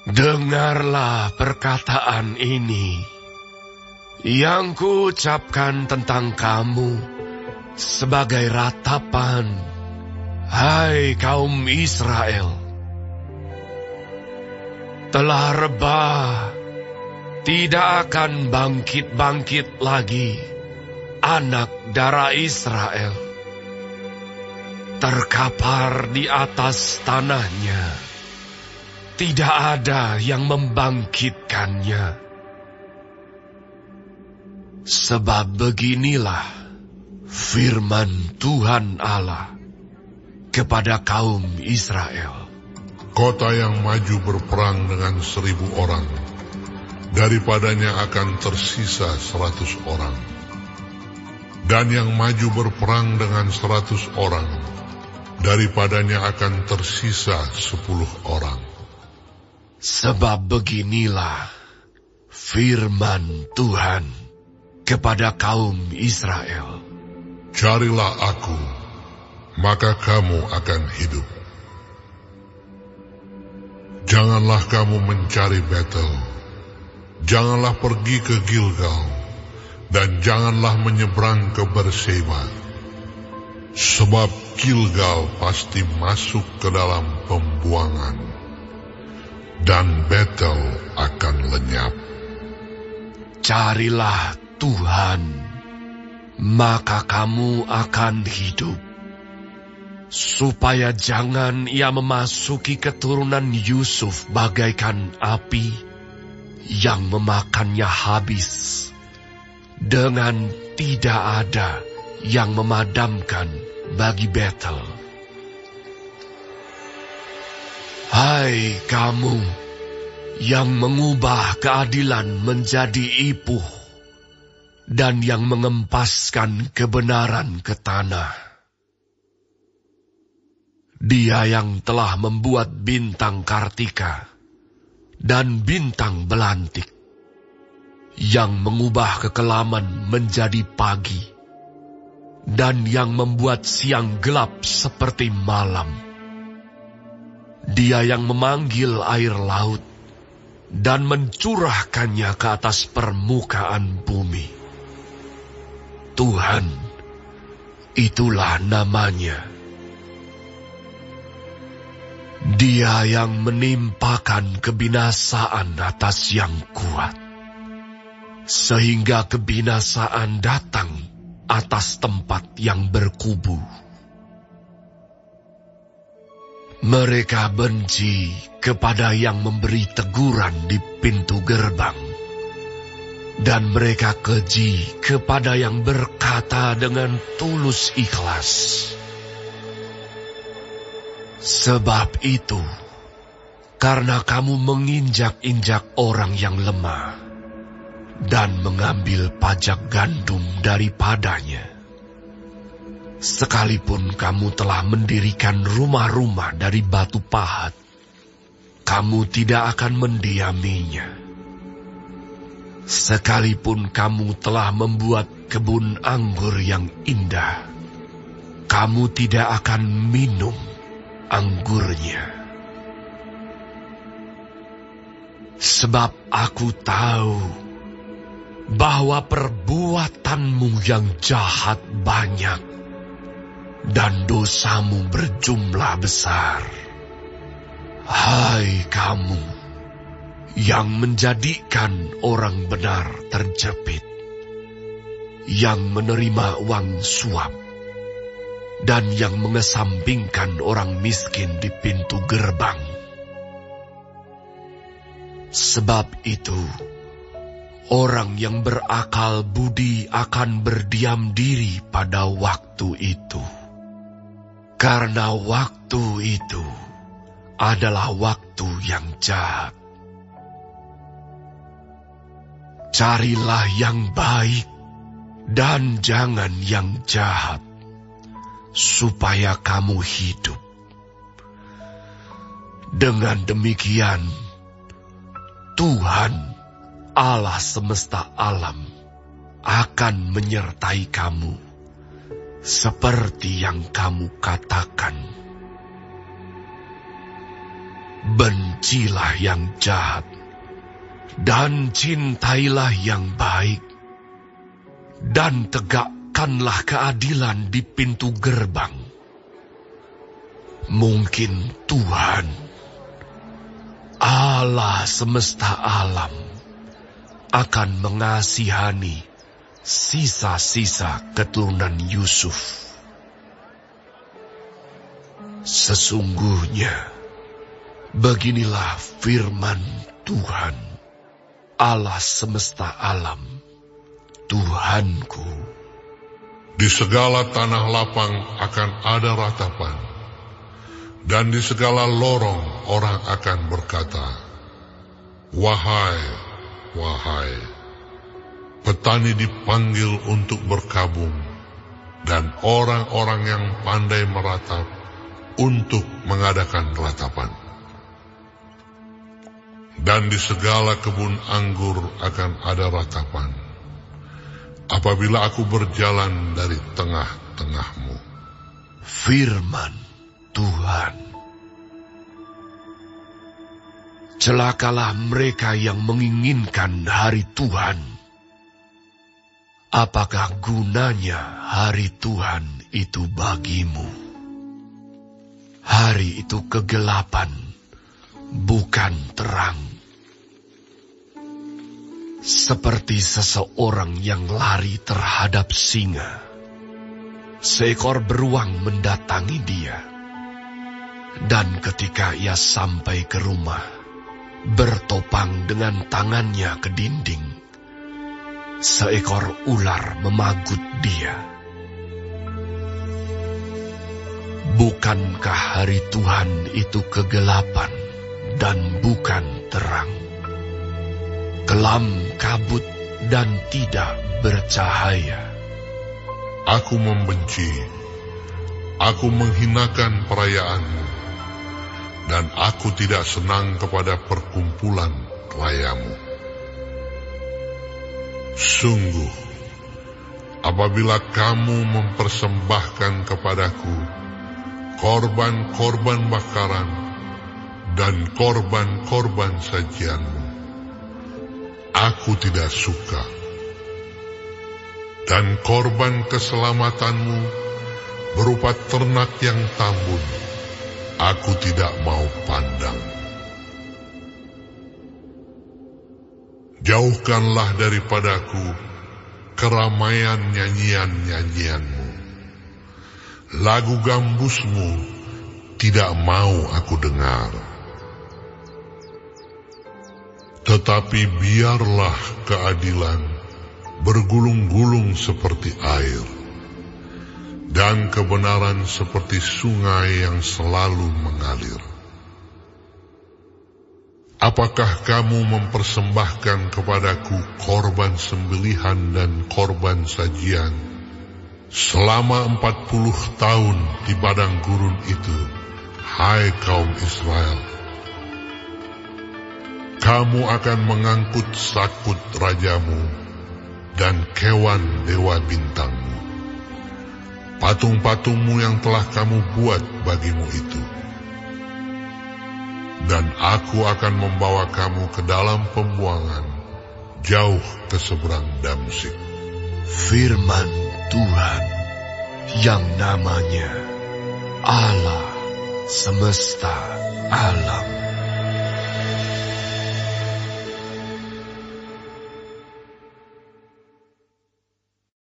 Dengarlah perkataan ini yang kuucapkan tentang kamu sebagai ratapan, hai kaum Israel. Telah rebah, tidak akan bangkit-bangkit lagi anak darah Israel. Terkapar di atas tanahnya, tidak ada yang membangkitkannya. Sebab beginilah firman Tuhan Allah kepada kaum Israel. Kota yang maju berperang dengan 1.000 orang, daripadanya akan tersisa 100 orang. Dan yang maju berperang dengan 100 orang, daripadanya akan tersisa 10 orang. Sebab beginilah firman Tuhan kepada kaum Israel. Carilah aku, maka kamu akan hidup. Janganlah kamu mencari Betel, janganlah pergi ke Gilgal, dan janganlah menyeberang ke Berseba. Sebab Gilgal pasti masuk ke dalam pembuangan, dan Betel akan lenyap. Carilah Tuhan, maka kamu akan hidup, supaya jangan ia memasuki keturunan Yusuf bagaikan api yang memakannya habis, dengan tidak ada yang memadamkan bagi Betel. Hai kamu yang mengubah keadilan menjadi ipuh dan yang mengempaskan kebenaran ke tanah. Dia yang telah membuat bintang Kartika dan bintang belantik, yang mengubah kekelaman menjadi pagi, dan yang membuat siang gelap seperti malam. Dia yang memanggil air laut dan mencurahkannya ke atas permukaan bumi. Tuhan, itulah namanya. Dia yang menimpakan kebinasaan atas yang kuat, sehingga kebinasaan datang atas tempat yang berkubu. Mereka benci kepada yang memberi teguran di pintu gerbang, dan mereka keji kepada yang berkata dengan tulus ikhlas. Sebab itu, karena kamu menginjak-injak orang yang lemah, dan mengambil pajak gandum daripadanya, sekalipun kamu telah mendirikan rumah-rumah dari batu pahat, kamu tidak akan mendiaminya. Sekalipun kamu telah membuat kebun anggur yang indah, kamu tidak akan minum anggurnya. Sebab aku tahu bahwa perbuatanmu yang jahat banyak, dan dosamu berjumlah besar. Hai kamu yang menjadikan orang benar terjepit, yang menerima uang suap, dan yang mengesampingkan orang miskin di pintu gerbang. Sebab itu, orang yang berakal budi akan berdiam diri pada waktu itu. Karena waktu itu adalah waktu yang jahat. Carilah yang baik dan jangan yang jahat, supaya kamu hidup. Dengan demikian, Tuhan Allah semesta alam akan menyertai kamu, seperti yang kamu katakan. bencilah yang jahat, dan cintailah yang baik, dan tegakkanlah keadilan di pintu gerbang. Mungkin Tuhan, Allah semesta alam, akan mengasihani sisa-sisa keturunan Yusuf. Sesungguhnya, beginilah firman Tuhan, Allah semesta alam, Tuhanku. Di segala tanah lapang akan ada ratapan, dan di segala lorong orang akan berkata, "Wahai, wahai." Petani dipanggil untuk berkabung, dan orang-orang yang pandai meratap untuk mengadakan ratapan. Dan di segala kebun anggur akan ada ratapan, apabila aku berjalan dari tengah-tengahmu. Firman Tuhan. Celakalah mereka yang menginginkan hari Tuhan. Apakah gunanya hari Tuhan itu bagimu? Hari itu kegelapan, bukan terang. Seperti seseorang yang lari terhadap singa. Seekor beruang mendatangi dia. Dan ketika ia sampai ke rumah, bertopang dengan tangannya ke dinding, seekor ular memagut dia. Bukankah hari Tuhan itu kegelapan dan bukan terang? Kelam kabut dan tidak bercahaya. Aku membenci, aku menghinakan perayaanmu, dan aku tidak senang kepada perkumpulan rayamu. Sungguh, apabila kamu mempersembahkan kepadaku korban-korban bakaran dan korban-korban sajianmu, aku tidak suka. Dan korban keselamatanmu berupa ternak yang tambun, aku tidak mau pandang. Jauhkanlah daripadaku keramaian nyanyian-nyanyianmu. Lagu gambusmu tidak mau aku dengar. Tetapi biarlah keadilan bergulung-gulung seperti air, dan kebenaran seperti sungai yang selalu mengalir. Apakah kamu mempersembahkan kepadaku korban sembelihan dan korban sajian selama 40 tahun di padang gurun itu, hai kaum Israel? Kamu akan mengangkut sakut rajamu dan kewan dewa bintangmu, patung-patungmu yang telah kamu buat bagimu itu. Dan aku akan membawa kamu ke dalam pembuangan, jauh ke seberang Damsyik. Firman Tuhan yang namanya Allah semesta alam.